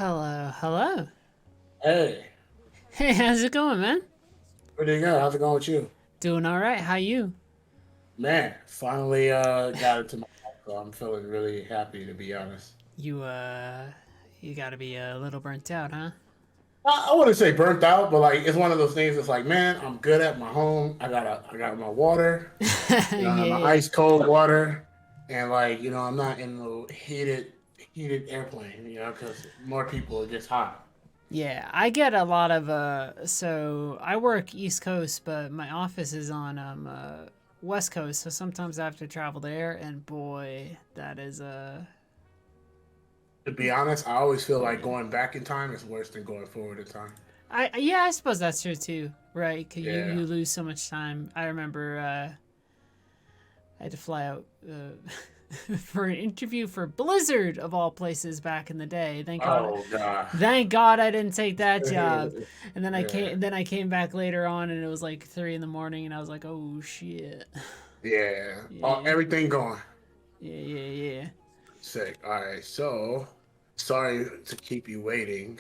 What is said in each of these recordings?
Hello, hello. Hey, Hey, how's it going, man? pretty good. How's it going with you? Doing all right. How you? Man, finally got it to my house, so I'm feeling really happy to be honest. You you gotta be a little burnt out, huh? I wouldn't say burnt out, but like it's one of those things. It's like, man, I'm good at my home. I got my water. I have my Yeah, ice cold water, and like I'm not in the heated airplane. Because more people it gets hot. yeah. I get a lot of So I work East Coast, but my office is on West Coast. So sometimes I have to travel there, and boy, that is To be honest, I always feel like brutal. going back in time is worse than going forward in time. Yeah, I suppose that's true too, right? Cause Yeah. you lose so much time. I remember I had to fly out for an interview for Blizzard of all places back in the day. Oh God. Thank God I didn't take that job. And then I Yeah. came then I came back later on and it was like 3 in the morning and I was like, oh shit. Yeah. Yeah, Everything gone. yeah. Sick. All right. So, sorry to keep you waiting.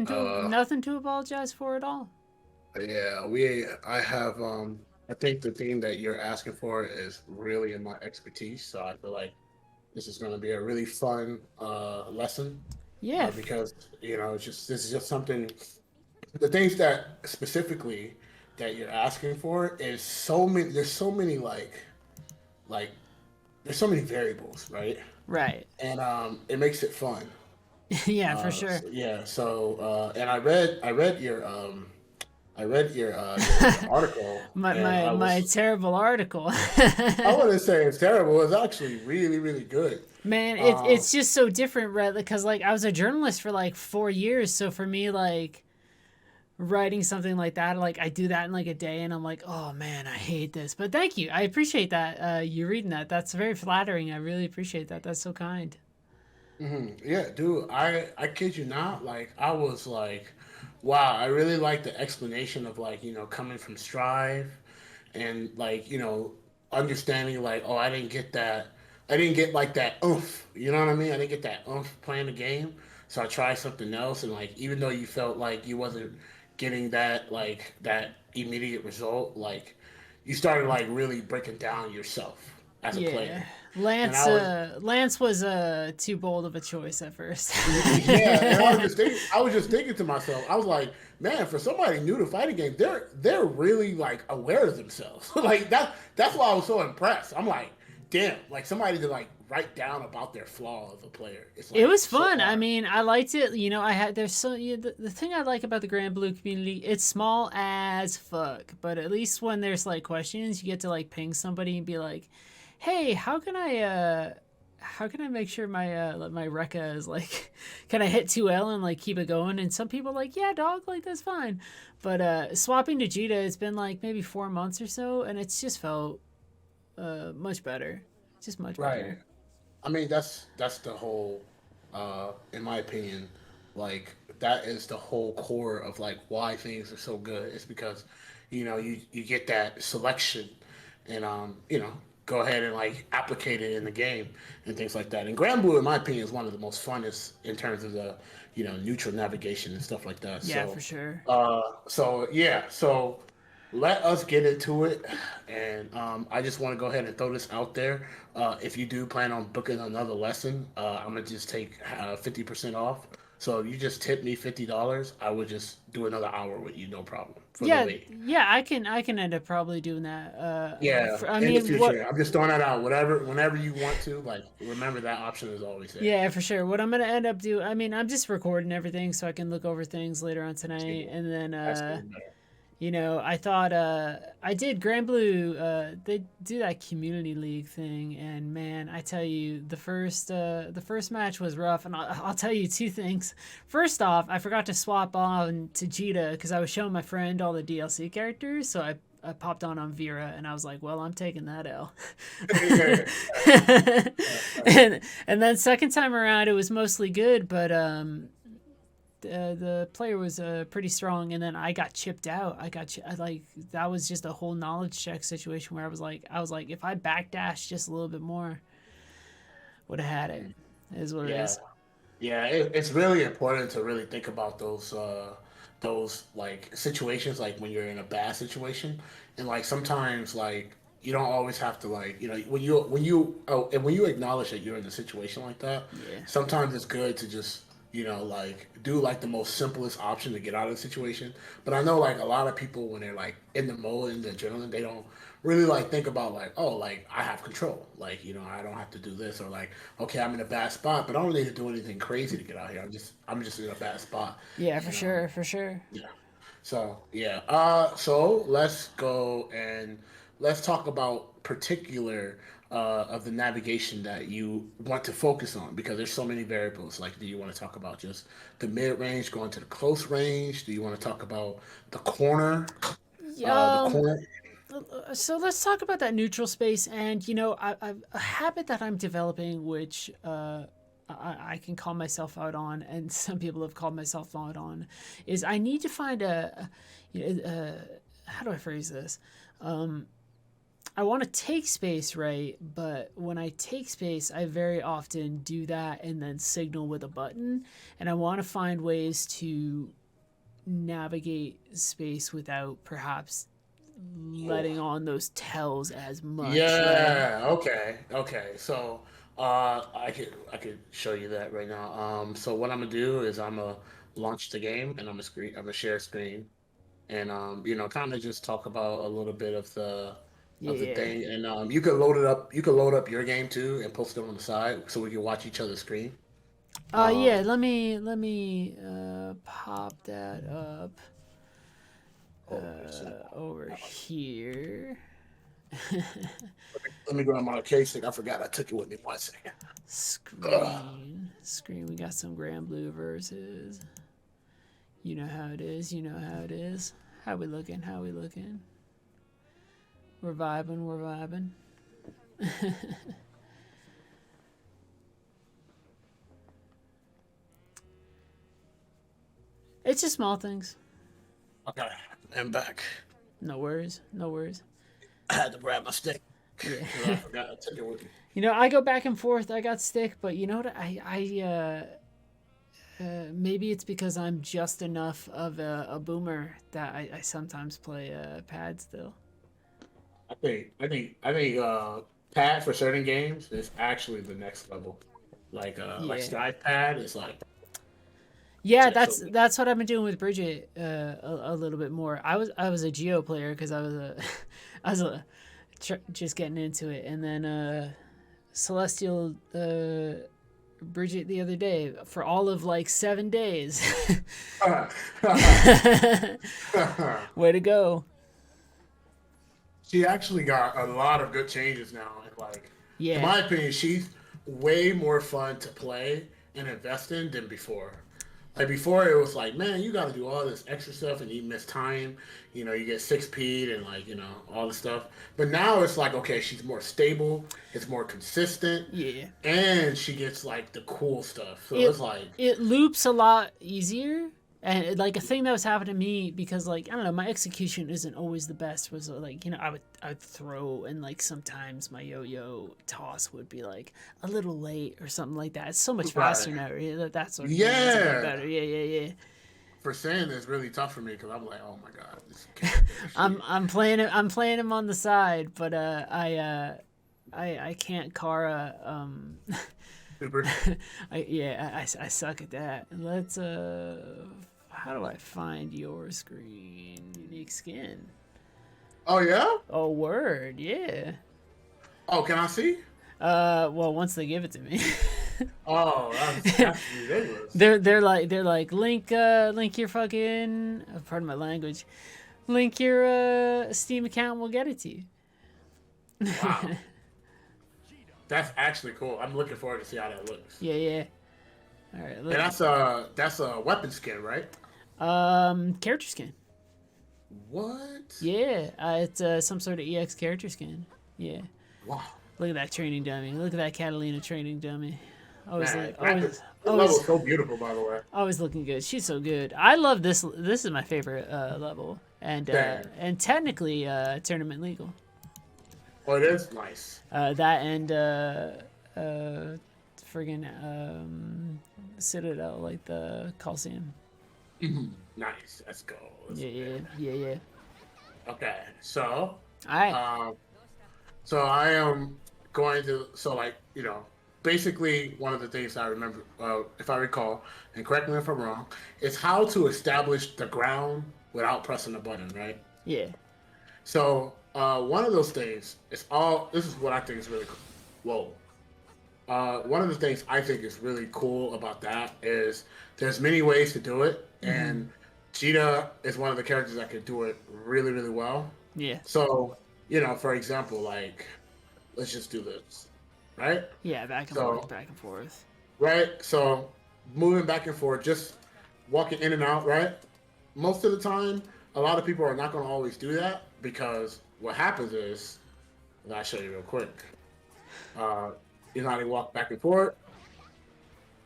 Uh, Nothing to apologize for at all. yeah, I have, I think the thing that you're asking for is really in my expertise. So I feel like this is going to be a really fun, lesson, Yeah, because, this is just something, the things that specifically that you're asking for is there's so many, like, there's so many variables, right? right. And, it makes it fun. Yeah, for sure. Yeah. So, and I read your article, and My terrible article. I wouldn't say it's terrible. It's actually really, really good. Man, Um, it's just so different, right? Because like I was a journalist for like 4 years, so for me, like writing something like that, like I do that in like a day, and I'm like, oh man, I hate this. But thank you, I appreciate that. You reading that? That's very flattering. I really appreciate that. That's so kind. yeah, dude. I kid you not. Like, I was like, wow. I really like the explanation of like coming from Strive, and like understanding like, oh, I didn't get that. I didn't get like that oomph. You know what I mean? I didn't get that oomph playing the game. So I tried something else, and like even though you felt like you wasn't getting that immediate result, like you started like really breaking down yourself as a Yeah, player. And I was Lance was too bold of a choice at first. Yeah, and I was just thinking to myself, I was like, man, for somebody new to fighting game, they're really like aware of themselves. Like that's why I was so impressed. I'm like, damn, like somebody to like write down about their flaw of a player. It's It like was so fun. I hard. mean, I liked it. You know, I had there's so the thing I like about the Granblue community, it's small as fuck, but at least when there's like questions, you get to like ping somebody and be like, "Hey, how can I make sure my Rekka is like can I hit 2L and like keep it going?" And some people are like, "Yeah, dog, like that's fine." But swapping to Jita, it's been like maybe 4 months or so and it's just felt much better. Just much Right. better. I mean, that's the whole, in my opinion, like that is the whole core of like why things are so good. It's because, you get that selection, and go ahead and like applicate it in the game and things like that. And Grand Blue, in my opinion, is one of the most funnest in terms of the neutral navigation and stuff like that. Yeah, for sure. So yeah, so let us get into it. And I just want to go ahead and throw this out there. If you do plan on booking another lesson, I'm gonna just take 50% off. So if you just tip me $50, I would just do another hour with you, no problem, for the Yeah, wait. yeah, I can end up probably doing that. Yeah, I in the mean, what? future, I'm just throwing that out. Whenever you want to, like, remember that option is always there. Yeah, for sure. What I'm gonna end up do? I mean, I'm just recording everything so I can look over things later on That's tonight, even, and then that's even better. I thought I did Granblue. They do that community league thing, and man, I tell you, the first match was rough, and I'll tell you two things. First off, I forgot to swap on to Jita because I was showing my friend all the DLC characters, so I popped on Vera, and I was like, well, I'm taking that L. Yeah. And then second time around, it was mostly good, but the player was pretty strong, and then I got chipped out. Like that was just a whole knowledge check situation where I was like, if I backdash just a little bit more, would have had it. Is what it Yeah, is. Yeah, it's really important to really think about those like situations, like when you're in a bad situation, and like sometimes like you don't always have to like and when you acknowledge that you're in a situation like that, Yeah. sometimes it's good to just like do like the most simplest option to get out of the situation. But I know like a lot of people when they're like in the mode in the adrenaline, they don't really like think about like, oh, like I have control, like I don't have to do this, or like, okay, I'm in a bad spot, but I don't need to do anything crazy to get out here. I'm just in a bad spot, Yeah, for and sure, for sure. yeah. So yeah. So let's go and let's talk about particular of the navigation that you want to focus on, because there's so many variables. Like, do you want to talk about just the mid range going to the close range? Do you want to talk about the corner? The Um, corner. so let's talk about that neutral space, and a habit that I'm developing, which I can call myself out on, and some people have called myself out on, is I need to find how do I phrase this? I want to take space, right? But when I take space, I very often do that and then signal with a button, and I want to find ways to navigate space without perhaps letting on those tells as much, right? Yeah. Okay. Okay. So, I could show you that right now. So what I'm gonna do is I'm gonna launch the game, and I'm gonna share screen, and kind of just talk about a little bit of the Yeah. thing, and you could load it up. You could load up your game too and post it on the side so we can watch each other's screen. Yeah. Um, Let me pop that up oh, so over here. let me grab my case stick. I forgot I took it with me. 1 second. Ugh. Screen. We got some Granblue Versus. You know how it is. You know how it is. How we looking? How we looking? We're vibing. We're vibing. It's just small things. Okay, I'm back. No worries. No worries. I had to grab my stick Yeah. because I forgot I took it with me. I go back and forth. I got stick, but you know what? Maybe it's because I'm just enough of a boomer that I sometimes play pad still. I think pad for certain games is actually the next level. Like Yeah. Strive pad is like Yeah, so that's what I've been doing with Bridget a little bit more. I was a Geo player because I was a I was just getting into it, and then Celestial Bridget the other day for all of like 7 days. Way to go! she actually got a lot of good changes now. And like, in Yeah, my opinion, she's way more fun to play and invest in than before. Like before, it was like, man, you got to do all this extra stuff, and you miss time. You get 6P and like all the stuff. But now it's like, okay, she's more stable, it's more consistent, yeah. and she gets like the cool stuff. So it it's like, it loops a lot easier, and like a thing that was happening to me because like I don't know, my execution isn't always the best, was like I would throw, and like sometimes my yo-yo toss would be like a little late or something like that. It's so much right, faster now. That sort of thing, it's a lot yeah. better. Yeah. For saying it's really tough for me because I'm like, oh my god, this character, she I'm playing him on the side, but I can't Kara. super. I suck at that. Let's how do I find your screen? Unique skin. Oh yeah. Oh, word, yeah. Oh, can I see? Well, once they give it to me. Oh, that's ridiculous. they're like link your fucking pardon my language. Link your Steam account, we'll get it to you. Wow, that's actually cool. I'm looking forward to see how that looks. Yeah. All right, And look. that's a weapon skin, right? Character skin. What? Yeah, it's some sort of EX character skin. Yeah. Wow, Look at that training dummy. Look at that Catalina training dummy. Always, man, like, that, always, this level always, is so beautiful, by the way. always looking good. She's so good. I love this. This is my favorite level, and Damn. technically tournament legal. Oh, it is nice. That and friggin' Citadel, like the Coliseum. Nice. Let's go. Let's Yeah, get yeah, it. yeah, yeah. Okay. So, All right. um, so I am going to. So like basically one of the things I remember, if I recall, and correct me if I'm wrong, is how to establish the ground without pressing a button, right? Yeah. So one of those things is all. This is what I think is really cool. Whoa. One of the things I think is really cool about that is there's many ways to do it, Mm-hmm. and Cheetah is one of the characters that can do it really, really well. Yeah. So, for example, like, let's just do this, right? Yeah. Back and forth. So, Back and forth. right? So, moving back and forth, just walking in and out, right? Most of the time, a lot of people are not going to always do that because what happens is, and I'll show you real quick. Uh, you know how they walk back and forth?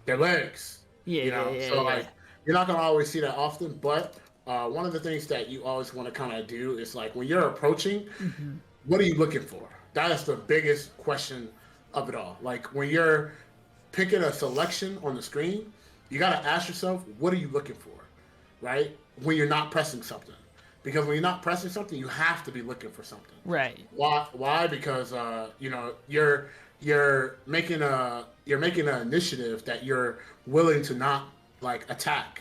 Their legs, Yeah. Yeah. Yeah. So, Yeah. like, you're not going to always see that often, but one of the things that you always want to kind of do is like when you're approaching, Mm-hmm. what are you looking for? That is the biggest question of it all. Like when you're picking a selection on the screen, you got to ask yourself, what are you looking for, right? When you're not pressing something, because when you're not pressing something, you have to be looking for something. Right. Why? Why? Because you're making an initiative that you're willing to not like attack,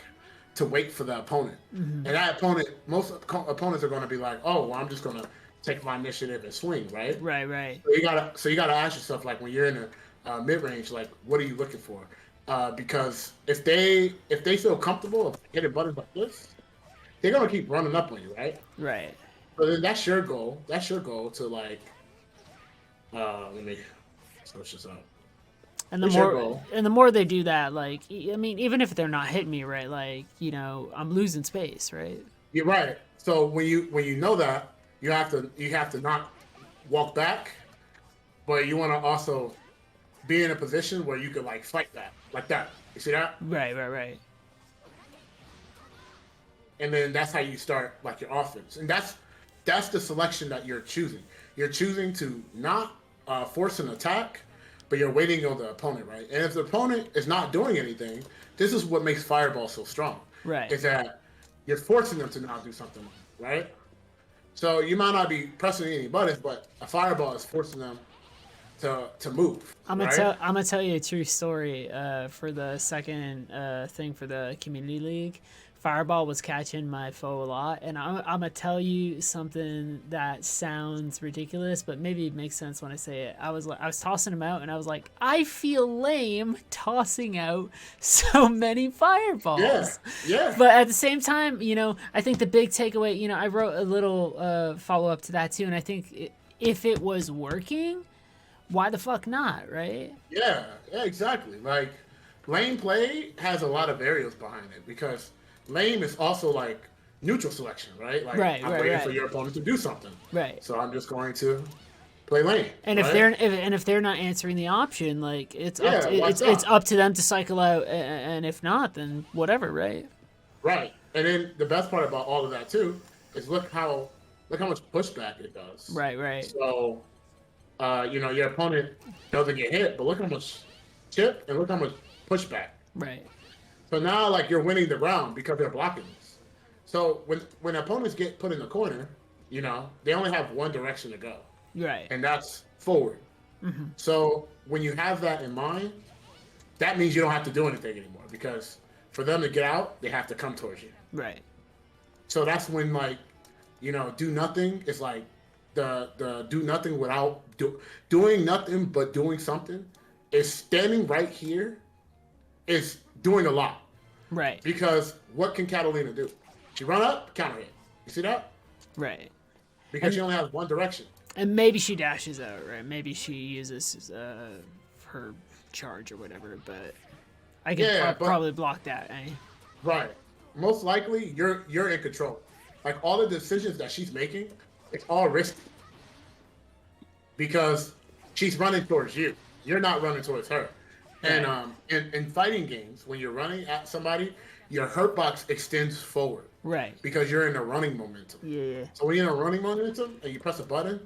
to wait for the opponent, Mm-hmm. and that opponent, most opponents are going to be like, oh, well, I'm just going to take my initiative and swing, right? Right. Right. So you gotta ask yourself like when you're in a mid range, like what are you looking for? Because if they feel comfortable hitting buttons like this, they're gonna keep running up on you, right? Right. So then that's your goal. That's your goal to like. Let me switch this up. And What's your goal? the more they do that, like, I mean, even if they're not hitting me, right? Like, I'm losing space, right? You're right. So when you know that, you have to not walk back, but you want to also be in a position where you could like fight that like that. You see that? Right. Right. Right. And then that's how you start like your offense. And that's the selection that you're choosing. You're choosing to not force an attack, but you're waiting on the opponent, right? And if the opponent is not doing anything, this is what makes Fireball so strong. Right. Is that you're forcing them to not do something, right? So you might not be pressing any buttons, but a Fireball is forcing them to move, right? I'm gonna tell you a true story. For the second thing for the community league, Fireball was catching my foe a lot, and I'm gonna tell you something that sounds ridiculous, but maybe it makes sense when I say it. I was tossing him out, and I was like, I feel lame tossing out so many Yeah, fireballs. yeah. But at the same time, I think the big takeaway, I wrote a little follow up to that too, and I think if it was working, why the fuck not, right? Yeah, yeah, exactly. Like lane play has a lot of variables behind it because lane is also like neutral selection, right? Like Right, I'm right, waiting for right. your opponent to do something, Right. so I'm just going to play lane, And right? if they're not answering the option, like Yeah, why it's not? up to them to cycle out, and if not, then whatever, right? Right. And then the best part about all of that too is look how much pushback it does. Right, right, So your opponent doesn't get hit, but look how much chip and look how much pushback. right, So now, like you're winning the round because they're blocking this. So when opponents get put in the corner, they only have one direction to go, right, and that's forward. So when you have that in mind, that means you don't have to do anything anymore because for them to get out, they have to come towards you. right, So that's when like, do nothing is like the do nothing without doing nothing but doing something is standing right here is doing a lot. right, Because what can Catalina do? She run up, counter hit. You see that? right. Because she only has one direction. And maybe she dashes out, right? Maybe she uses her charge or whatever, but I could Yeah, but probably block that. Eh? right. Most likely you're in control. Like all the decisions that she's making, it's all risky. Because she's running towards you. You're not running towards her. And Right, in fighting games, when you're running at somebody, your hurt box extends forward right. because you're in a running momentum. Yeah, yeah. So when you're in a running momentum and you press a button,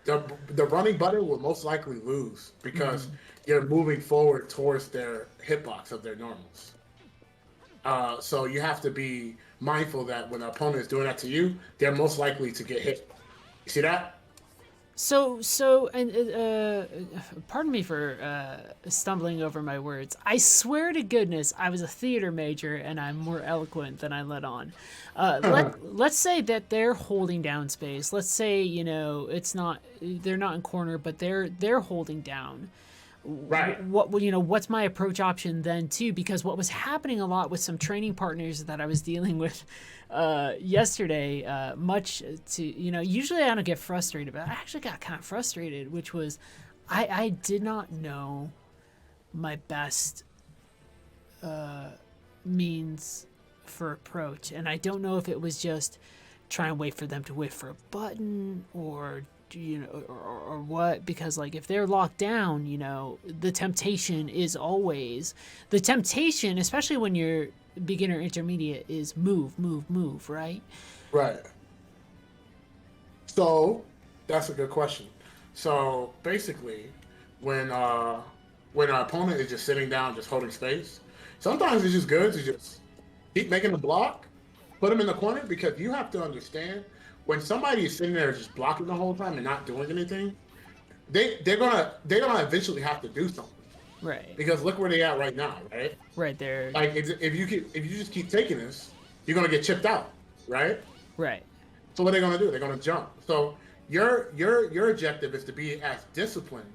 the running button will most likely lose because Mm. you're moving forward towards their hitbox of their normals. So you have to be mindful that when an opponent is doing that to you, they're most likely to get hit. You see that? And pardon me for stumbling over my words. I swear to goodness, I was a theater major and I'm more eloquent than I let on. Let's say that they're holding down space. Let's say it's not they're not in corner, but they're holding down. Right. What's my approach option then too? Because what was happening a lot with some training partners that I was dealing with yesterday, much to usually I don't get frustrated, but I actually got kind of frustrated, which was I did not know my best means for approach, and I don't know if it was just try and wait for them to wait for a button or or what, because like if they're locked down, the temptation is always the temptation, especially when you're beginner intermediate, is move, right? Right. So that's a good question. So basically, when uh when an opponent is just sitting down, just holding space, sometimes it's just good to just keep making a block, put them in the corner because you have to understand when somebody is sitting there just blocking the whole time and not doing anything, they're gonna eventually have to do something Right. because look where they at right now, right? Right there. Like if you just keep taking this, you're gonna get chipped out, right? Right. So what are they gonna do? They're gonna jump. So your objective is to be as disciplined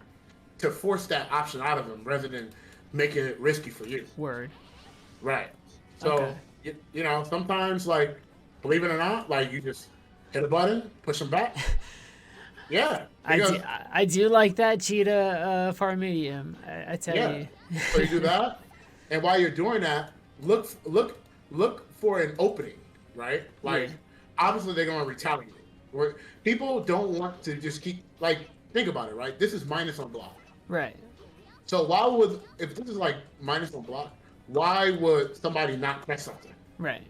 to force that option out of them rather than making it risky for you. Word. Right. Okay. So sometimes like believe it or not, like you just hit a button, push them back. Yeah, I do. because I do like that cheetah farm medium. I tell yeah. you. So you do that, and while you're doing that, look for an opening, right? Yeah. Like obviously they're gonna retaliate. Where people don't want to just keep like think about it, right? This is minus on block. Right. So why would if this is like minus on block, why would somebody not press something? Right.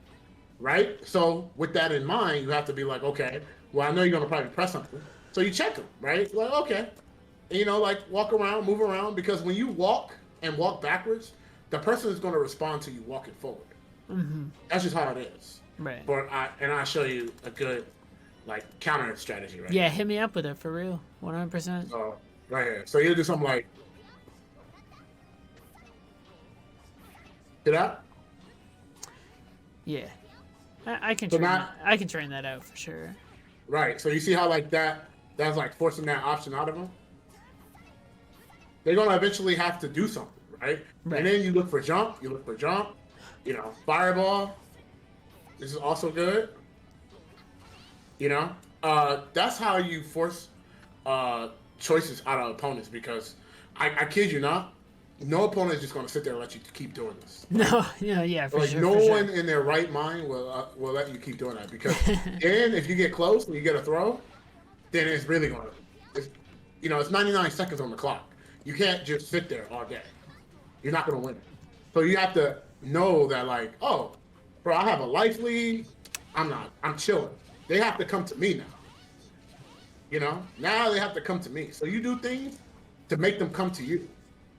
Right? So with that in mind, you have to be like, okay, well I know you're gonna probably press something. So you check them, right? Like, okay. And, like walk around, move around, because when you walk and walk backwards, the person is gonna respond to you walking forward. Mm-hmm. That's just how it is. Right. I'll show you a good like counter strategy right Yeah, hit me up with it for real. 100%. so right here. So you'll do something like that. Yeah. I can So train not I can train that out for sure. right. So you see how like that's like forcing that option out of them. They're gonna eventually have to do something, right? Right. And then you look for jump. You look for jump. Fireball. This is also good. That's how you force choices out of opponents because I kid you not, no opponent is just going to sit there and let you keep doing this. No, yeah, for Like sure. no for one sure. in their right mind will let you keep doing that because then if you get close and you get a throw, then it's really going to, it's 99 seconds on the clock. You can't just sit there all day. You're not going to win it. So you have to know that like, oh, bro, I have a life lead. I'm chilling. They have to come to me now. Now they have to come to me. So you do things to make them come to you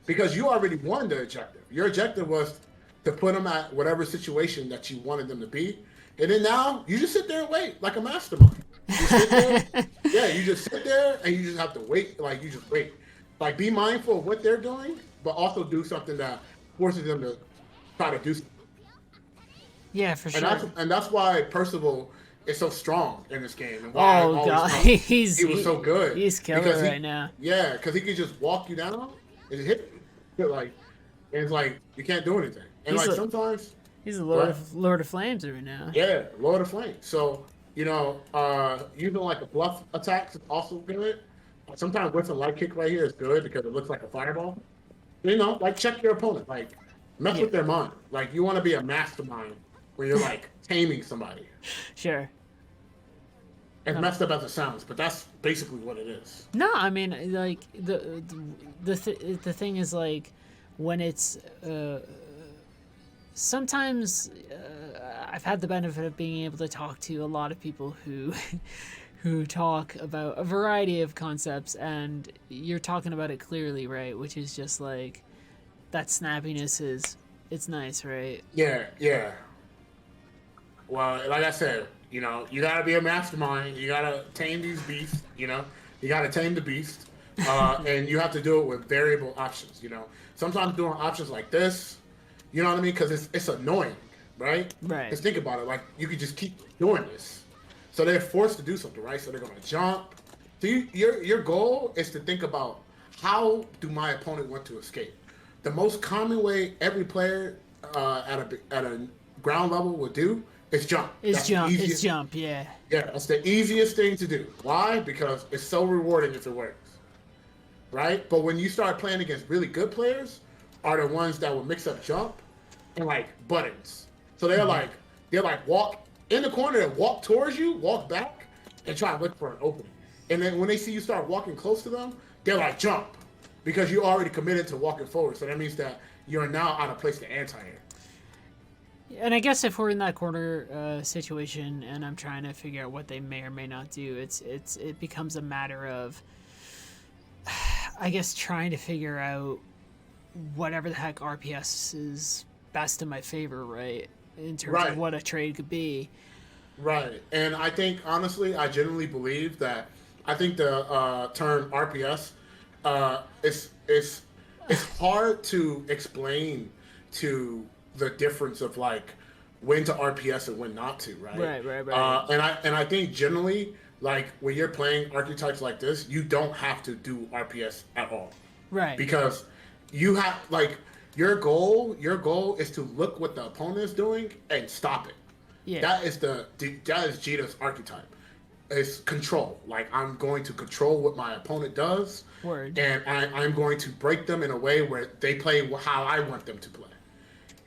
because you already won the objective. Your objective was to put them at whatever situation that you wanted them to be. And then now you just sit there and wait like a mastermind. You sit there, yeah, you just sit there and you just have to wait. Like you just wait. Like be mindful of what they're doing, but also do something that forces them to try to do something. Yeah, for And sure. that's why Percival is so strong in this game, and why I Oh always god, thought he's he was so good he's killer because right now. yeah, because he could just walk you down and hit you, like, and it's like you can't do anything, and He's like a sometimes, he's a what? Lord of Flames right now. Yeah, Lord of Flame. So using like a bluff attack is also good. Sometimes with a light kick right here is good because it looks like a fireball. Like check your opponent, like mess Yeah, with their mind. Like you want to be a mastermind when you're like taming somebody. sure. As No, messed up as it sounds, but that's basically what it is. no, I mean like the thing is like when it's sometimes I've had the benefit of being able to talk to a lot of people who who talk about a variety of concepts, and you're talking about it clearly, right? Which is just like that snappiness is it's nice, right? Yeah, yeah. Well, like I said, you gotta be a mastermind. You gotta tame these beasts. You gotta tame the beast, and you have to do it with variable options. Sometimes doing options like this, you know what I mean? Because it's annoying, right? Right. Just think about it. Like you could just keep doing this, so they're forced to do something, right? So they're gonna jump. So your goal is to think about how do my opponent want to escape. The most common way every player at a ground level would do is jump. It's That's the jump. It's easiest. jump. Yeah. Yeah, that's the easiest thing to do. Why? Because it's so rewarding if it works, right? But when you start playing against really good players, are the ones that will mix up jump and like buttons. So they're like walk in the corner and walk towards you, walk back, and try to look for an opening. And then when they see you start walking close to them, they're like jump because you already committed to walking forward. So that means that you're now out of place to anti-air. And I guess if we're in that corner situation, and I'm trying to figure out what they may or may not do, it becomes a matter of, I guess, trying to figure out whatever the heck RPS is best in my favor, right? In terms of Right. what a trade could be. Right, and I think honestly, I genuinely believe that I think the term RPS it's hard to explain to the difference of like when to RPS and when not to, right? Right. And I think generally like when you're playing archetypes like this, you don't have to do RPS at all Right. because you have like your goal is to look what the opponent is doing and stop it. Yeah. That is Jita's archetype. It's control. Like I'm going to control what my opponent does, Word. and I'm going to break them in a way where they play how I want them to play.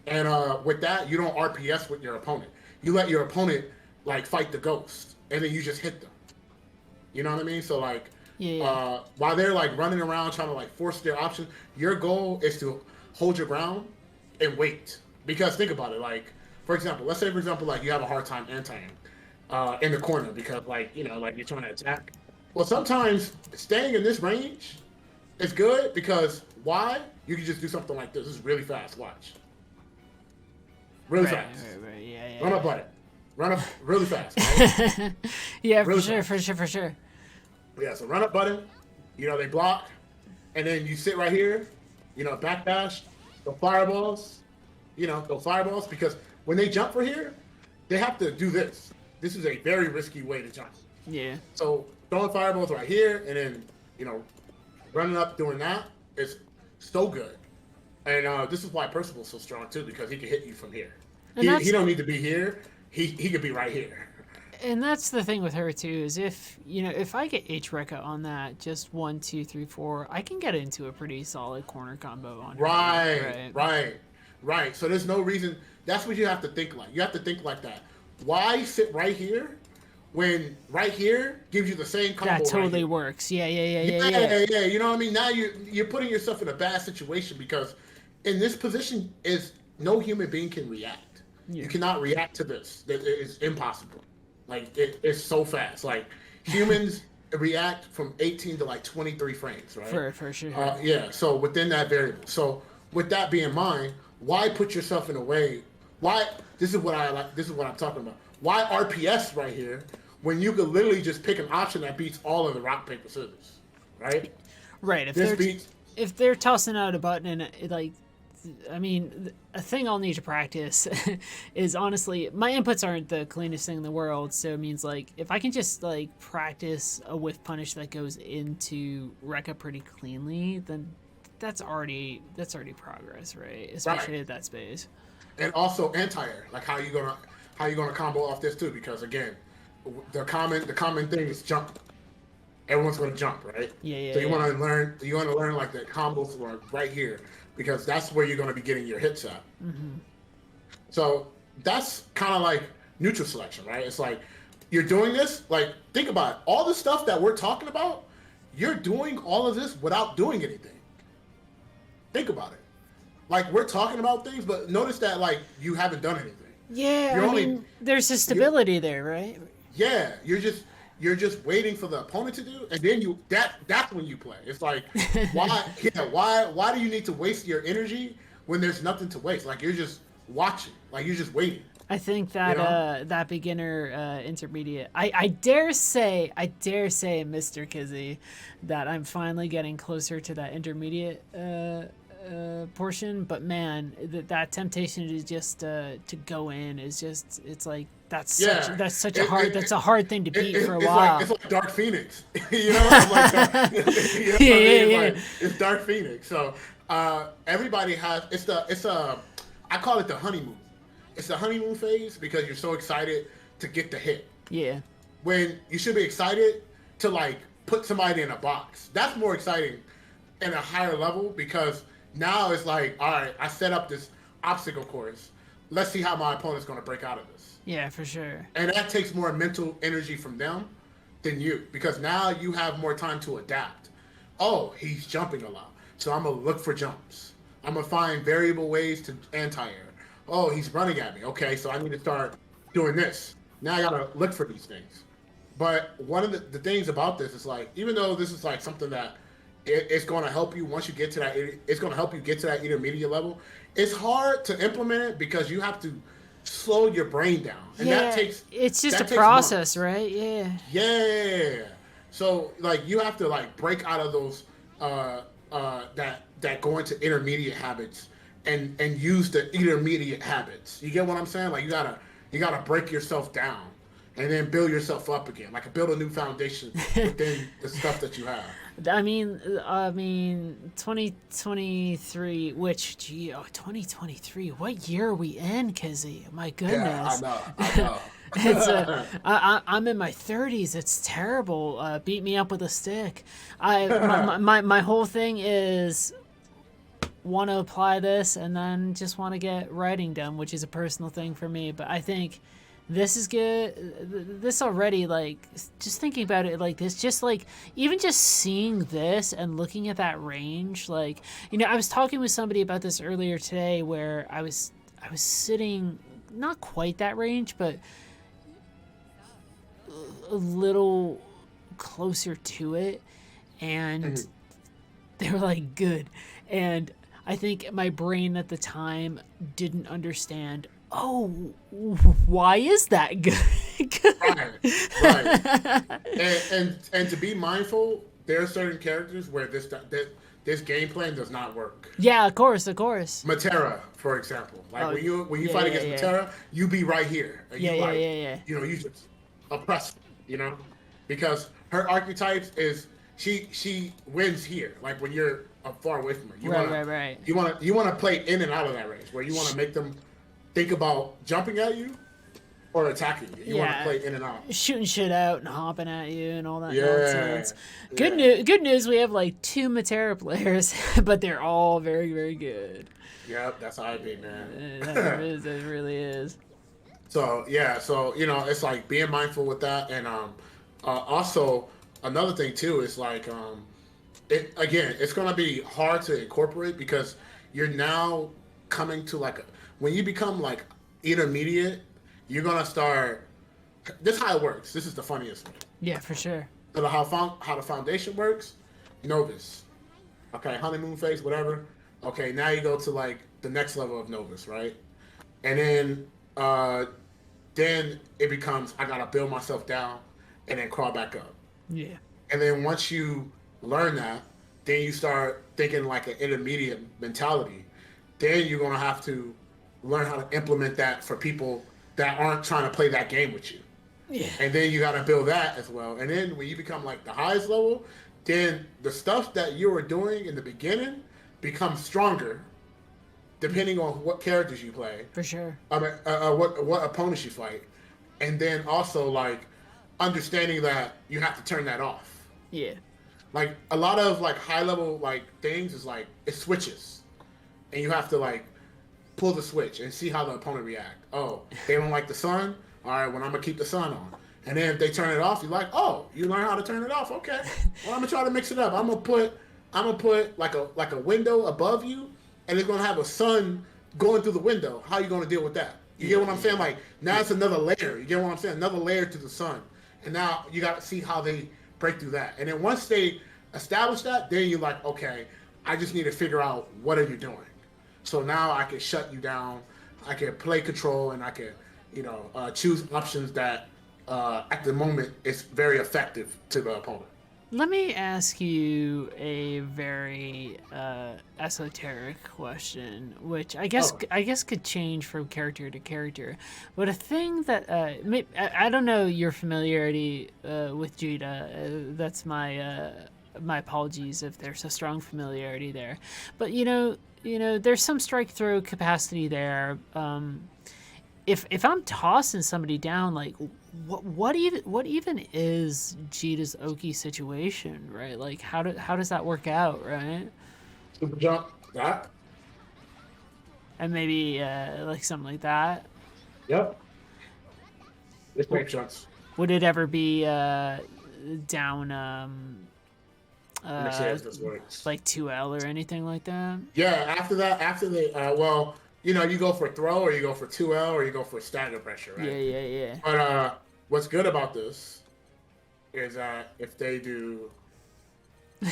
And with that, you don't RPS with your opponent. You let your opponent like fight the ghost, and then you just hit them. You know what I mean? So like, Yeah. while they're like running around trying to like force their option, your goal is to hold your ground and wait. Because think about it, like for example, let's say for example like you have a hard time anti-ing in the corner because like you're trying to attack. Well, sometimes staying in this range is good because why? You can just do something like this. This is really fast. Watch. Really Right. fast. Right. Yeah. Run Yeah. up button. Run up really fast. Right? Yeah. Really For fast. sure. For sure. Yeah, so run up button, they block, and then you sit right here, backdash, go fireballs, go fireballs, because when they jump for here, they have to do this. This is a very risky way to jump. Yeah. So throwing fireballs right here, and then, running up doing that is so good. And this is why Percival's so strong too, because he can hit you from here. And He don't need to be here. He could be right here. And that's the thing with her too, is if I get H Rekka on that, just 1, 2, 3, 4, I can get into a pretty solid corner combo on her. Right. So there's no reason. That's what you have to think like. You have to think like that. Why sit right here when right here gives you the same combo? That right totally here? works. Yeah. Yeah. You know what I mean? Now you're putting yourself in a bad situation because in this position is no human being can react. Yeah. You cannot react to this. It is impossible. Like it's so fast. Like humans react from 18 to like 23 frames, right? For sure. Yeah. So within that variable. So with that being in mind, why put yourself in a way? Why? This is what I like. This is what I'm talking about. Why RPS right here when you could literally just pick an option that beats all of the rock paper scissors, right? Right. If they're tossing out a button and a thing I'll need to practice is honestly, my inputs aren't the cleanest thing in the world. So it means like if I can just like practice a whiff punish that goes into Rekka pretty cleanly, then that's already progress, right? Especially at that space. And also anti-air. Like how you gonna combo off this too? Because again, the common thing is jump. Everyone's gonna jump, right? Yeah. So you want to learn like the combos right here because that's where you're gonna be getting your hits at. Mm-hmm. So that's kind of like neutral selection, right? It's like you're doing this. Like think about it. All the stuff that we're talking about. You're doing all of this without doing anything. Think about it. Like we're talking about things, but notice that like you haven't done anything. Yeah, You're only- there's a stability there, right? Yeah, you're just waiting for the opponent to do, and then that's when you play. It's like, why? Yeah, why do you need to waste your energy when there's nothing to waste? Like you're just watching, like you're just waiting. I think You that know? that beginner intermediate. I dare say, Mr. Kizzie, that I'm finally getting closer to that intermediate portion. But man, that temptation to just to go in is just it's like Yeah. that's such a It, hard it, that's a hard thing to beat for a it's like while. Dark Phoenix. You know, it's like you know Yeah, what I mean? yeah, Like it's Dark Phoenix. So everybody has it's a I call it the honeymoon. It's the honeymoon phase because you're so excited to get the hit. yeah, When you should be excited to like put somebody in a box. That's more exciting in a higher level because now it's like, all right, I set up this obstacle course. Let's see how my opponent's going to break out of this. yeah, for sure. And that takes more mental energy from them than you because now you have more time to adapt. Oh, he's jumping a lot. So I'm going to look for jumps. I'm going to find variable ways to anti-air. Oh, he's running at me. Okay, so I need to start doing this. Now I got to look for these things. But one of the things about this is like, even though this is like something that it's going to help you once you get to that, it's going to help you get to that intermediate level. It's hard to implement it because you have to slow your brain down, and Yeah, that takes it's just that a takes process, months. right? Yeah. Yeah. So like you have to like break out of those that go into intermediate habits and use the intermediate habits. You get what I'm saying? Like you gotta break yourself down and then build yourself up again. Like build a new foundation within the stuff that you have. I mean, 2023. Which, gee, 2023. What year are we in, Kizzy? My Yeah, I goodness. know. I know. It's I'm in my 30s. It's terrible. Beat me up with a stick. My whole thing is want to apply this and then just want to get writing done, which is a personal thing for me. But I think this is good. This already, like, just thinking about it like this, just like even just seeing this and looking at that range, like, I was talking with somebody about this earlier today where I was sitting not quite that range, but a little closer to it, and they were like, good. And I think my brain at the time didn't understand, oh, why is that good? Right, right. And to be mindful, there are certain characters where this game plan does not work. Yeah, of course, of course. Matera, for example, like Oh, when you yeah, fight yeah, against yeah. Matera, you be right here, and Yeah, you yeah, like, yeah, yeah. you just oppress, because her archetypes is she wins here. Like when you're far away from her, Right. you wanna play in and out of that range where you want to make them think about jumping at you or attacking you. You want to Yeah. play in and out. Shooting shit out and hopping at you and all that Yeah, nonsense. Good yeah. news. Good news. We have like 2 Matera players, but they're all very, very good. Yep, that's how I be, man. That really is. So yeah, so it's like being mindful with that, and also another thing too is like it again, it's gonna be hard to incorporate because you're now coming to like when you become like intermediate, you're gonna start. This is how it works. This is the funniest thing. Yeah, for sure. So how the foundation works, novice. Okay, honeymoon phase, whatever. Okay, now you go to like the next level of novice, right? And then it becomes I gotta build myself down and then crawl back up. Yeah. And then once you learn that, then you start thinking like an intermediate mentality. Then you're gonna have to learn how to implement that for people that aren't trying to play that game with you. Yeah. And then you gotta build that as well. And then when you become like the highest level, then the stuff that you were doing in the beginning becomes stronger depending on what characters you play. For sure. I mean, what opponents you fight, and then also like understanding that you have to turn that off. Yeah. Like a lot of like high level like things is like it switches, and you have to like pull the switch and see how the opponent react. Oh, they don't like the sun. All right, well I'm gonna keep the sun on. And then if they turn it off, you're like, oh, you learn how to turn it off. Okay, well I'm gonna try to mix it up. I'm gonna put like a window above you, and it's gonna have a sun going through the window. How you gonna deal with that? You get what I'm saying? Like now it's another layer. You get what I'm saying? Another layer to the sun. and now you got to see how they break through that. And then once they establish that, then you're like, okay, I just need to figure out what are you doing. So now I can shut you down. I can play control, and I can, choose options that at the moment is very effective to the opponent. Let me ask you a very esoteric question, which Oh, I guess could change from character to character. But a thing that I don't know your familiarity with Judah. That's my apologies if there's a strong familiarity there. But there's some strike throw capacity there. If I'm tossing somebody down, like what even is Jita's Oki situation, right? Like how does that work out, right? super jump, that. And maybe like something like that. Yep. It's great jumps. Would it ever be down Let me see if this works. like 2L or anything like that? Yeah, after that, after they, you go for throw or you go for 2L or you go for stagger pressure, Yeah, right? yeah, yeah. But what's good about this is that if they do,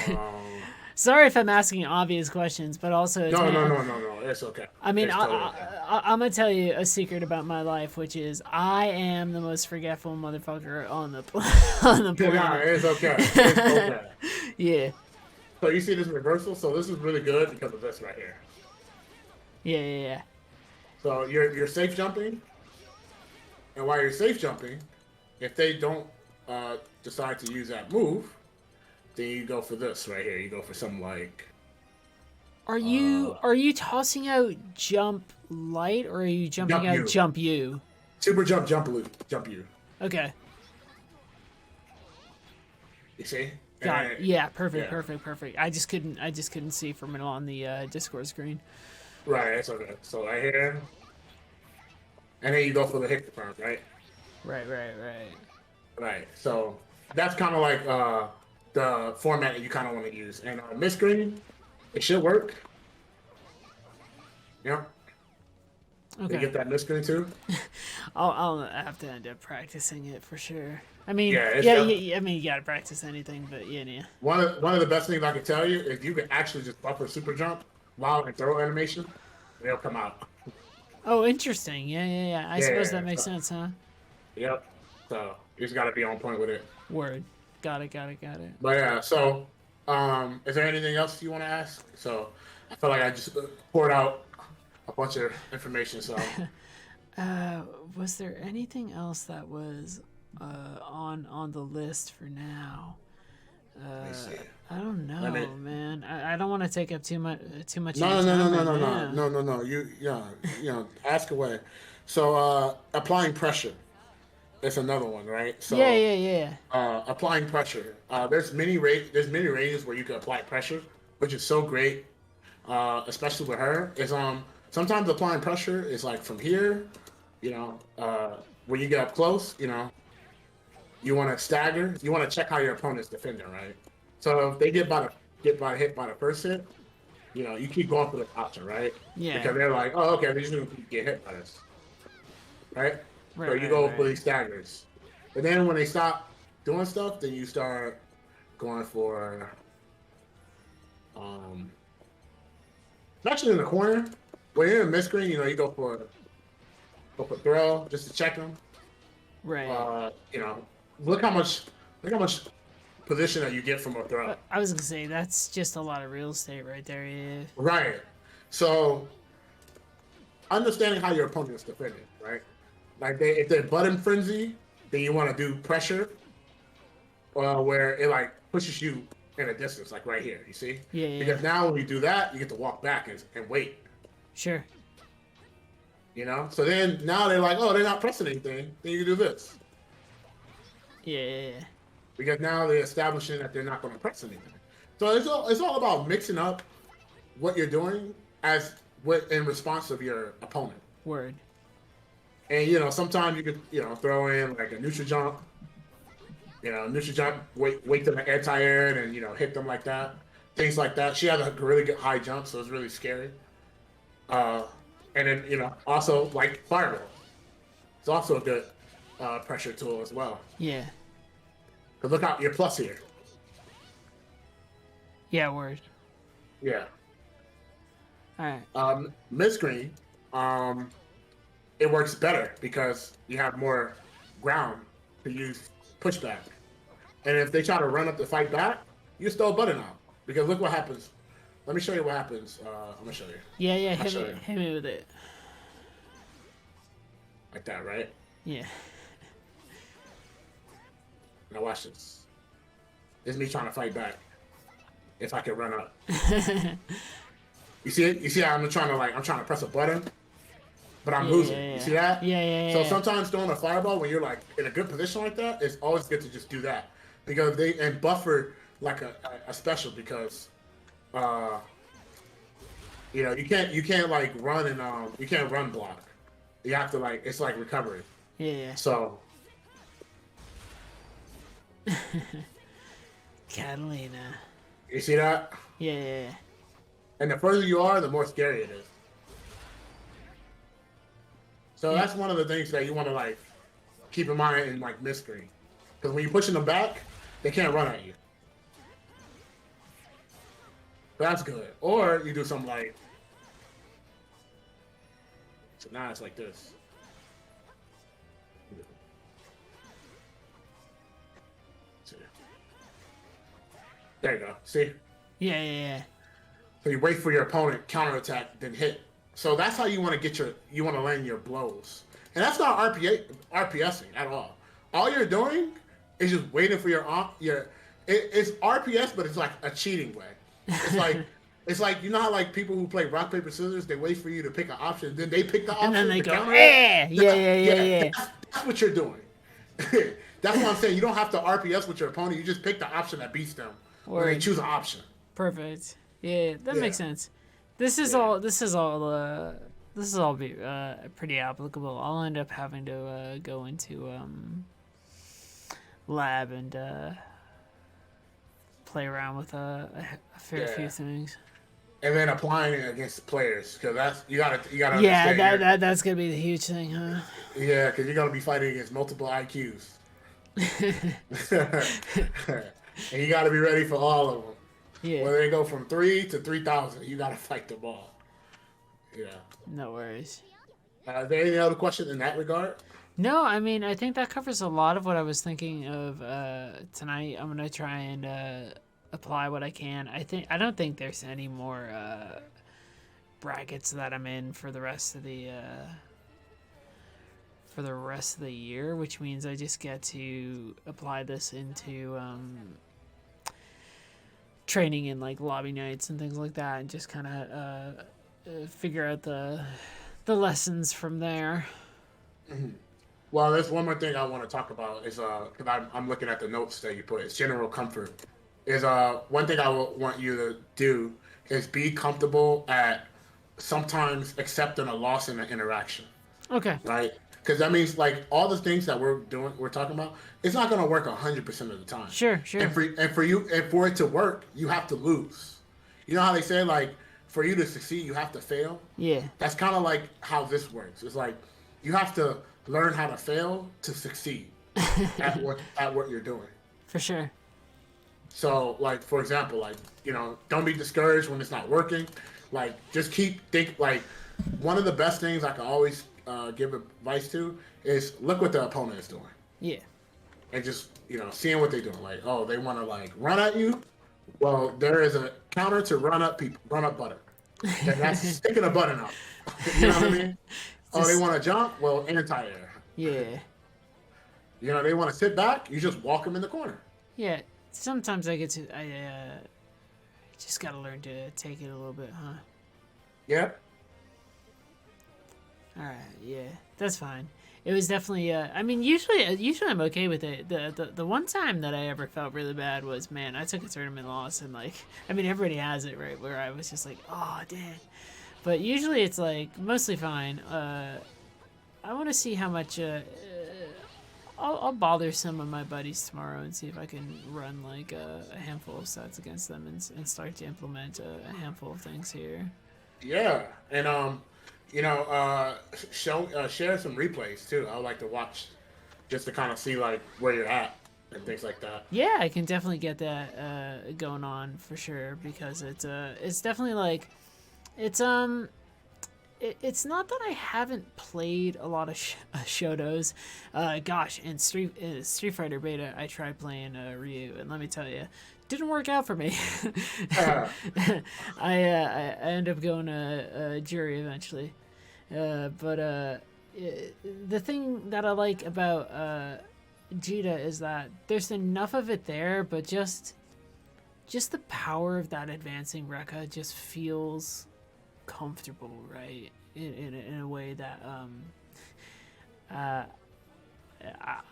um, Sorry if I'm asking obvious questions, but also it's no, it's okay. I mean, It's totally okay. I'm gonna tell you a secret about my life, which is I am the most forgetful motherfucker on the on the Nah, planet. it's okay. It's okay. Yeah, So you see this reversal? So this is really good because of this right here. yeah, yeah, yeah. So you're safe jumping, and while you're safe jumping, if they don't decide to use that move, then you go for this right here. You go for something like Are you tossing out jump light or are you jumping jump out you, jump you? super jump, jump loop, jump you. Okay, You see? got it. Yeah, perfect, Yeah. perfect, perfect. I just couldn't see from it on the Discord screen. Right. It's okay. So right here, and then you go for the hit confirm, right? Right, right, right. Right. So that's kind of like the format that you kind of want to use. And mid screen, it should work. Yep. You Okay, get that mid screen too. I'll have to end up practicing it for sure. I mean, Yeah. yeah, yeah, yeah, I mean, you gotta practice anything, but yeah, yeah. One of the best things I can tell you is you can actually just buffer super jump while in throw animation, they'll come out. Oh, interesting. Yeah, yeah, yeah. I suppose Yeah. that makes sense, huh? Yep. So you just got to be on point with it. Word. Got it, got it, got it. But yeah. So is there anything else you want to ask? So I feel like I just poured out a bunch of information. So Was there anything else that was on the list for now? let me see. I don't know, Let me. man. I don't want to take up too much of No, your no, no, time no, right no, no, now. no, no, no. Ask away. So applying pressure is another one, right? Yeah, So yeah, yeah. applying pressure. There's many ranges where you can apply pressure, which is so great, especially with her. Is sometimes applying pressure is like from here, when you get up close, you want to stagger. You want to check how your opponent's defending, right? So if they hit by the first hit, you keep going for the option, right? Yeah. Because they're like, oh, okay, they're just gonna get hit by this, right? So Right, you right, go for right. these staggers, and then when they stop doing stuff, then you start going for, um, especially in the corner. When you're in mid screen, you go for throw just to check them. Right. You know, look how much look how much position that you get from a throw. I was gonna say that's just a lot of real estate right there. Yeah. Right. So understanding how your opponent is defending, right? Like if they're button frenzy, then you want to do pressure, where it like pushes you in a distance, like right here. You see? Yeah, yeah. Because now when you do that, you get to walk back and wait. Sure. So then now they're like, oh, they're not pressing anything. Then you can do this Yeah, yeah, yeah. because now they're establishing that they're not going to press anything. So it's all about mixing up what you're doing in response of your opponent. Word. And sometimes you could throw in like a neutral jump. Neutral jump, wait them anti-air and hit them like that. Things like that. She has a really good high jump, so it's really scary. And then also like fireball. It's also a good pressure tool as well. Yeah. Cause look out, your plus here. Yeah, word. Yeah. All right. Mid screen, um, it works better because you have more ground to use pushback. And if they try to run up to fight back, you just throw a button out. Because look what happens. Let me show you what happens. I'm gonna show you. Yeah, yeah. I'll show you Hit me with it. like that, right? Yeah. Now watch this. This is me trying to fight back. If I can run up. You see it? You see how I'm trying to press a button, but I'm losing. Yeah. You see that? Yeah. So sometimes throwing a fireball when you're like in a good position like that, it's always good to just do that because and buffer like a special because, you can't like run and you can't run block. You have to like it's like recovery. Yeah. So. Catalina. You see that? Yeah. And the further you are, the more scary it is. So that's one of the things that you want to like keep in mind in like mid-screen. Because when you're pushing them back, they can't run at you. That's good. Or you do something like. So now it's like this. There you go. See? Yeah. So you wait for your opponent counterattack, then hit. So that's how you want to land your blows. And that's not RPSing at all. All you're doing is just waiting for it's RPS, but it's like a cheating way. It's like you know how like people who play rock paper scissors, they wait for you to pick an option, then they pick the option, And then they go, counter yeah. That's what you're doing. That's what I'm saying. You don't have to RPS with your opponent. You just pick the option that beats them when they choose an option. Perfect. Yeah, that makes sense. This is all pretty applicable. I'll end up having to go into lab and play around with a fair few things. And then applying it against players, because that's you gotta Yeah, that's gonna be the huge thing, huh? Yeah, because you're gonna be fighting against multiple IQs, and you gotta be ready for all of them. Yeah. Whether they go from 3 to 3,000, you gotta fight them all. Yeah. No worries. Is there any other question in that regard? No, I mean, I think that covers a lot of what I was thinking of tonight. I'm gonna try and apply what I can. I don't think there's any more brackets that I'm in for the rest of the year, which means I just get to apply this into training in like lobby nights and things like that, and just kind of figure out the lessons from there. Mm-hmm. Well, there's one more thing I want to talk about is because I'm looking at the notes that you put. It's general comfort. Is one thing I want you to do is be comfortable at sometimes accepting a loss in an interaction. Okay. Right. Because that means like all the things that we're talking about, it's not going to work 100% of the time. Sure. And for it to work, you have to lose. You know how they say like for you to succeed, you have to fail. Yeah. That's kind of like how this works. It's like you have to learn how to fail to succeed at what you're doing. For sure. So like for example, like don't be discouraged when it's not working. Like just like one of the best things I can always give advice to is look what the opponent is doing. Yeah. And just seeing what they're doing. Like they want to like run at you. Well, there is a counter to run up button. And that's sticking a button up. You know what I mean? They want to jump? Well, anti-air. Yeah. They want to sit back? You just walk them in the corner. Yeah. Sometimes I just gotta learn to take it a little bit, huh? Yeah. All right. Yeah, that's fine. It was definitely. I mean, usually I'm okay with it. The one time that I ever felt really bad was, man, I took a tournament loss and like, I mean, everybody has it, right? Where I was just like, oh, dang. But usually it's like mostly fine. I want to see how much. I'll bother some of my buddies tomorrow and see if I can run like a handful of sets against them and start to implement a handful of things here. Yeah, and share some replays too. I would like to watch just to kind of see like where you're at. and things like that. Yeah, I can definitely get that going on for sure because it's definitely like it's it's not that I haven't played a lot of Shotos. Gosh, in Street Fighter Beta, I tried playing Ryu, and let me tell you, didn't work out for me. I ended up going to jury eventually. The thing that I like about Jita is that there's enough of it there, but just the power of that advancing Rekka just feels comfortable, right? In a way that uh,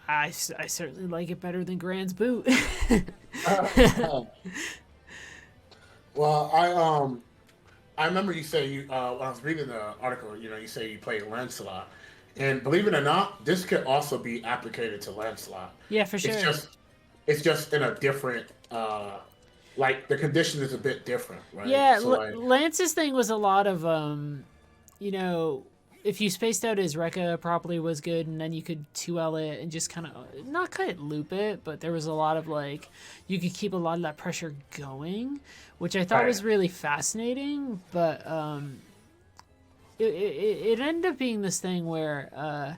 I certainly like it better than Grand's boot. Well, I remember you say you when I was reading the article, you say you played Lancelot, and believe it or not, this could also be applicated to Lancelot. Yeah, for It's sure. just it's just in a different like the condition is a bit different, right? Yeah, So like Lance's thing was a lot of you know, if you spaced out his Rekka properly was good, and then you could 2L it and just kind of not quite loop it, but there was a lot of like you could keep a lot of that pressure going, which I thought right, was really fascinating. But it ended up being this thing where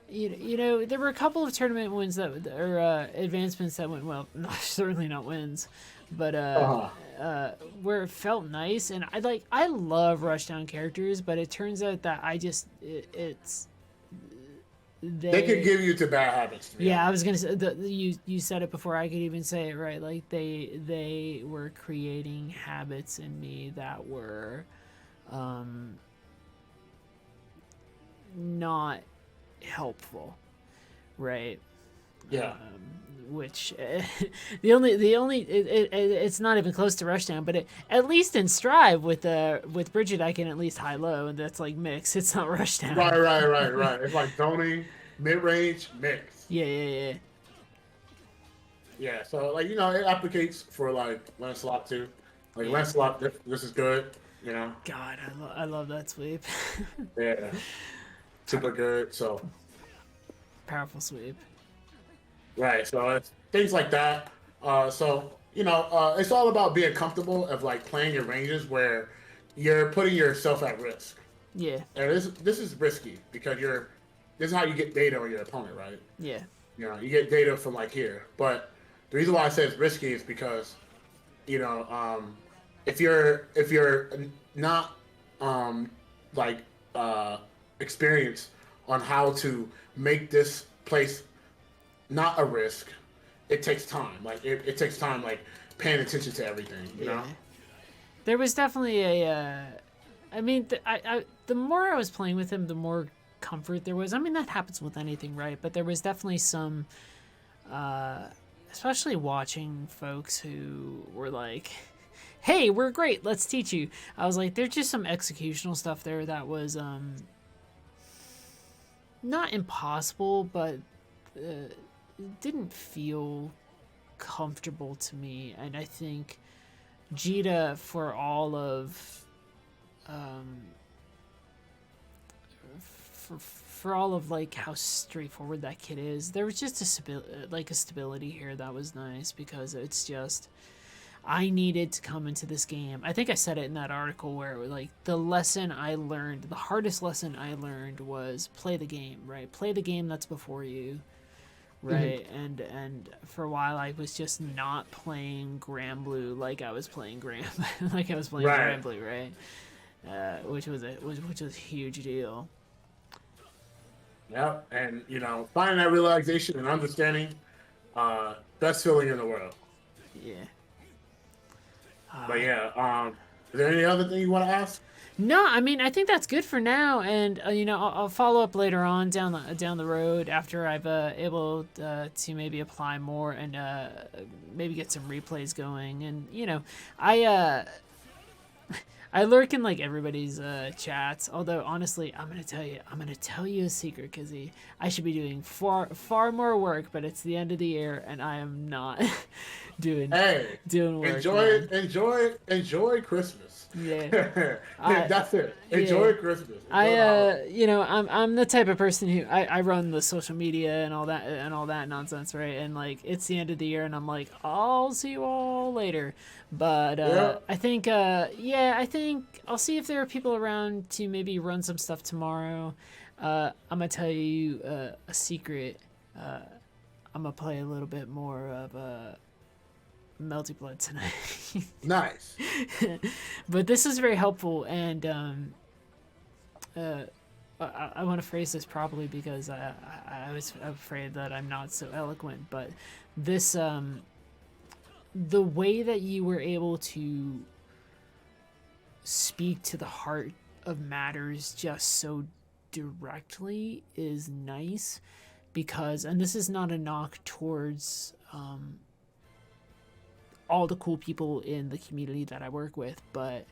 you know there were a couple of tournament wins that or advancements that went well, certainly not wins, but uh-huh. where it felt nice. And I love rushdown characters, but it turns out that it's They could they. give you to bad habits, to be Yeah, I honest. was gonna say you said it before I could even say it right. Like they were creating habits in me that were um, not helpful, right? Yeah, Which the only it's not even close to rushdown, but at least in strive with Bridget I can at least high low, and that's like mix. It's not rushdown. right. It's like zoning, mid range, mix. Yeah, yeah, yeah. Yeah, so like it applicates for like Lancelot too. Like Yeah. Lancelot, this is good. You know, God, I love that sweep. yeah, super good. So Powerful sweep. right, so it's things like that. It's all about being comfortable of like playing your ranges where you're putting yourself at risk. Yeah, And this is risky because this is how you get data on your opponent, right? yeah, You get data from like here. But the reason why I say it's risky is because you know, if you're not like experienced on how to make this place not a risk, it takes time. Like it takes time, like paying attention to everything. You yeah. know. There was definitely a. I mean, the more I was playing with him, the more comfort there was. I mean, that happens with anything, right? But there was definitely some, especially watching folks who were like, "Hey, we're great. Let's teach you." I was like, "There's just some executional stuff there that was not impossible, but didn't feel comfortable to me." And I think Jita, for all of for all of like how straightforward that kid is, there was just a stability here that was nice because it's just I needed to come into this game. I think I said it in that article where like the lesson I learned, the hardest lesson I learned was play the game, right? Play the game that's before you, Mhm. right? And for a while I was just not playing Granblue like I was playing like I was playing Right. Granblue, right? Which was a huge deal. Yep. And finding that realization and understanding, best feeling in the world. Yeah. But yeah, is there any other thing you want to ask? No, I mean I think that's good for now, and I'll follow up later on down the road after I've able to maybe apply more and maybe get some replays going, and I I lurk in like everybody's chats. Although honestly, I'm gonna tell you a secret, Kizzie. I should be doing far more work, but it's the end of the year, and I am not doing Hey, doing work, enjoy man. enjoy Christmas. Christmas. Yeah. I That's it. yeah. Enjoy Christmas. Enjoy the holiday. You know, I'm the type of person who I run the social media and all that nonsense, right? And like it's the end of the year and I'm like, I'll see you all later. But Yeah. I think I think I'll see if there are people around to maybe run some stuff tomorrow. I'm gonna tell you a secret. I'm gonna play a little bit more of Melty Blood tonight. Nice. But this is very helpful, and uh, I want to phrase this properly because I was afraid that I'm not so eloquent. But this, the way that you were able to speak to the heart of matters just so directly is nice because, and this is not a knock towards all the cool people in the community that I work with, but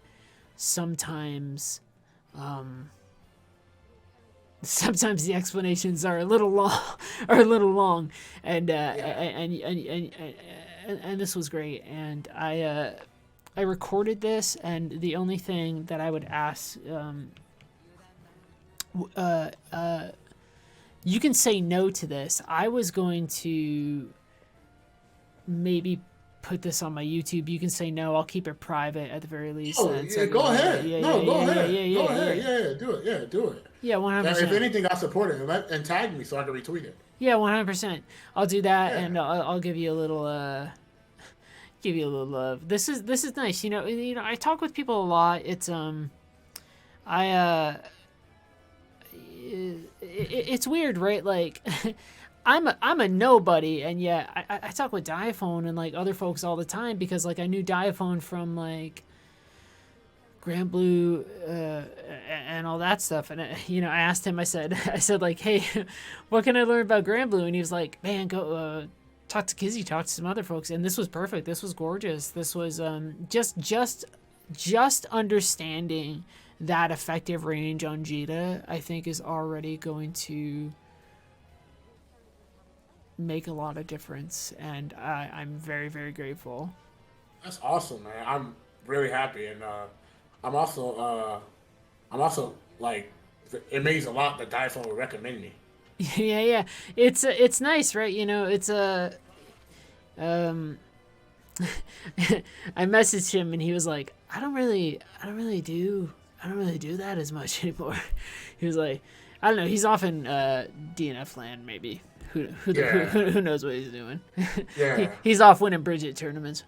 sometimes sometimes the explanations are a little long and and this was great, and I recorded this, and the only thing that I would ask you can say no to this. I was going to maybe put this on my YouTube. You can say no. I'll keep it private at the very least. Oh, And yeah, so go ahead. No, go ahead. Go ahead. yeah. Yeah, do it. Yeah, do it. Yeah, one hundred If percent. anything, I support it and tag me so I can retweet it. Yeah, 100%. I'll do that, Yeah. and I'll give you a little give you a little love. This is nice. You know, I talk with people a lot. It's I it's weird, right? Like, I'm a nobody, and yet I talk with Diaphone and like other folks all the time because like I knew Diaphone from like Granblue and all that stuff, and you know I asked him. I said like, hey, what can I learn about Granblue? And he was like, man, go talk to Kizzie, talk to some other folks, and this was perfect. This was gorgeous. This was just understanding that effective range on Jita, I think, is already going to make a lot of difference, and I'm very, very grateful. That's awesome, man. I'm really happy, and I'm also like it means a lot that Diphone would recommend me. Yeah. It's nice, right? You know, it's a um I messaged him and he was like, I don't really do that as much anymore. He was like, I don't know, he's off in DNF land maybe. Yeah, Who knows what he's doing? yeah, He's off winning Bridget tournaments.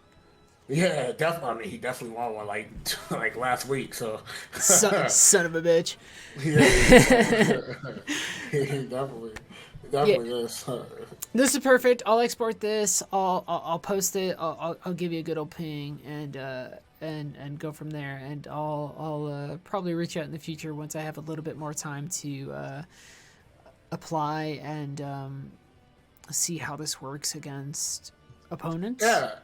yeah. Definitely. I mean, he definitely won one like like last week. So Son of a bitch. yeah, he definitely Yeah, definitely is. this is perfect. I'll export this. I'll post it. I'll give you a good old ping and go from there. And I'll probably reach out in the future once I have a little bit more time to apply and see how this works against opponents. Yeah,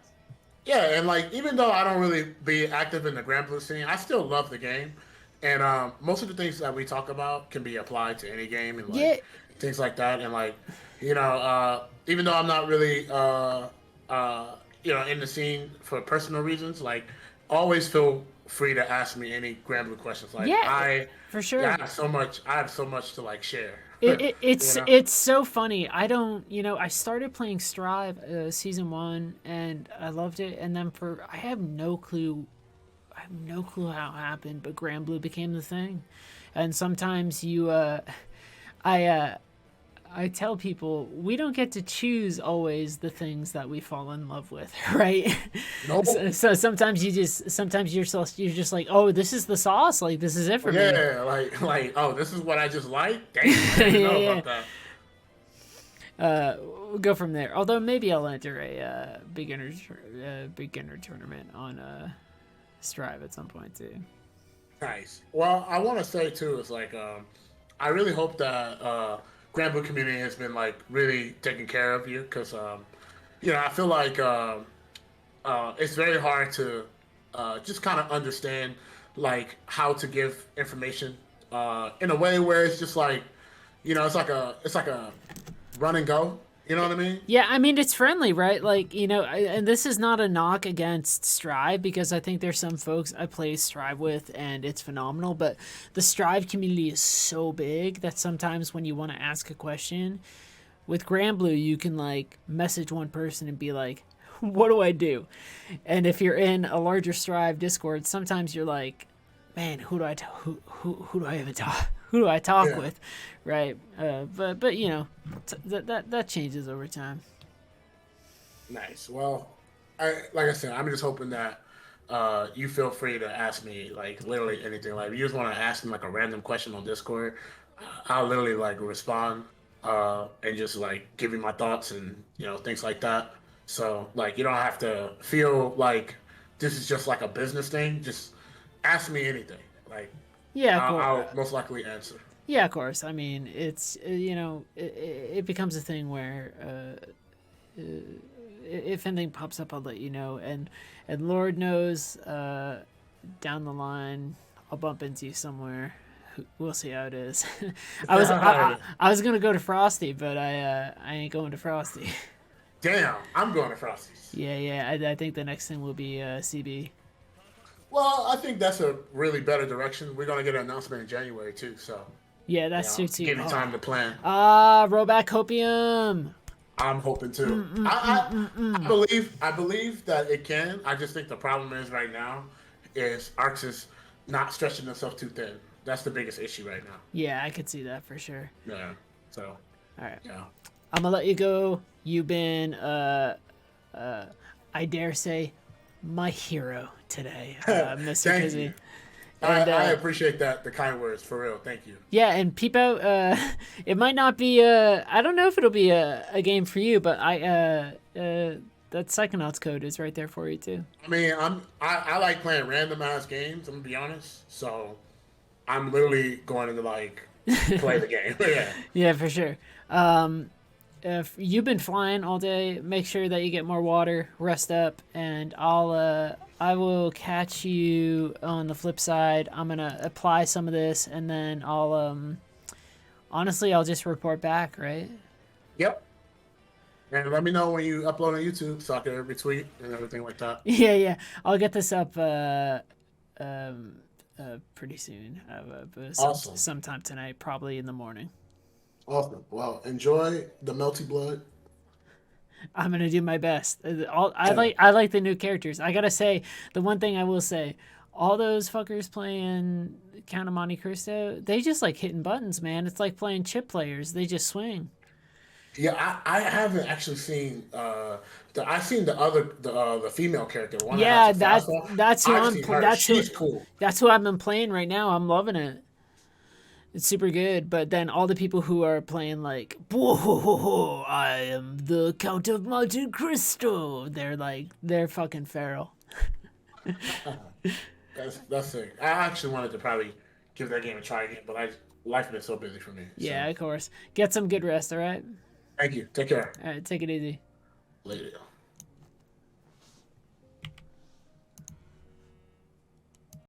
yeah, and like even though I don't really be active in the Granblue scene, I still love the game, and most of the things that we talk about can be applied to any game and Yeah, like things like that, and like even though I'm not really in the scene for personal reasons, like always feel free to ask me any Granblue questions. Like yeah, for yeah, sure. I have so much to like share. you It's know. it's so funny. I don't, you know, I started playing Strive season 1 and I loved it, and then for I have no clue how it happened, but Granblue became the thing. And sometimes I I tell people we don't get to choose always the things that we fall in love with, right? Nope. So sometimes you're just like, oh, this is the sauce, like this is it for me. Yeah, oh, this is what I just like. Damn, I didn't even know Yeah, about that. we'll go from there. Although maybe I'll enter a beginner tournament on Strive at some point too. Nice. Well, I want to say too, it's like I really hope that Granblue community has been like really taking care of you because I feel like it's very hard to just kind of understand like how to give information in a way where it's just like it's like a run and go. You know what I mean? Yeah, I mean it's friendly, right? Like and this is not a knock against Strive because I think there's some folks I play Strive with and it's phenomenal. But the Strive community is so big that sometimes when you want to ask a question with Granblue, you can like message one person and be like, "What do I do?" And if you're in a larger Strive Discord, sometimes you're like, "Man, who do I even talk? Who do I talk Yeah. with?" Right? But that changes over time. Nice. Well, like I said, I'm just hoping that you feel free to ask me like literally anything. Like if you just want to ask me like a random question on Discord, I'll literally like respond and just like give you my thoughts and things like that. So like you don't have to feel like this is just like a business thing. Just ask me anything. Like Yeah, of course. I'll most likely answer. Yeah, of course. I mean, it's it becomes a thing where if anything pops up, I'll let you know. And Lord knows, down the line, I'll bump into you somewhere. We'll see how it is. I was gonna go to Frosty, but I ain't going to Frosty. Damn, I'm going to Frosty's. Yeah. I think the next thing will be CB. Well, I think that's a really better direction. We're gonna get an announcement in January too, so Yeah, that's true too. give you time to plan. Rollback Copium. I'm hoping too. I believe that it can. I just think the problem is right now is Arx is not stretching himself too thin. That's the biggest issue right now. Yeah, I could see that for sure. Yeah. So All right. yeah. I'm gonna let you go. You've been, I dare say, my hero today, Mr. Thank Kizzie. you. And I appreciate that, the kind words, for real. Thank you. yeah, and peep out. It might not be. I don't know if it'll be a game for you, but that Psychonauts code is right there for you too. I mean, I like playing randomized games. I'm gonna be honest. So I'm literally going to like play the game. Yeah. Yeah, for sure. If you've been flying all day, make sure that you get more water, rest up, and I will catch you on the flip side. I'm gonna apply some of this, and then honestly, I'll just report back, right? Yep. And let me know when you upload on YouTube so I can retweet and everything like that. Yeah. I'll get this up pretty soon. Awesome. Sometime tonight, probably in the morning. Awesome. Well, enjoy the melty blood. I'm gonna do my best. I like the new characters. I gotta say, the one thing I will say, all those fuckers playing Count of Monte Cristo, they just like hitting buttons, man. It's like playing chip players. They just swing. Yeah, I haven't actually seen I've seen the female character, the one Yeah, that has the fastball. that's who I've seen her. She's cool. that's who I've been playing right now. I'm loving it. It's super good, but then all the people who are playing like, whoa, I am the Count of Monte Cristo. They're fucking feral. That's it. I actually wanted to probably give that game a try again, but life has been so busy for me. Yeah, So. of course. Get some good rest, all right? Thank you. Take care. All right, take it easy. Later.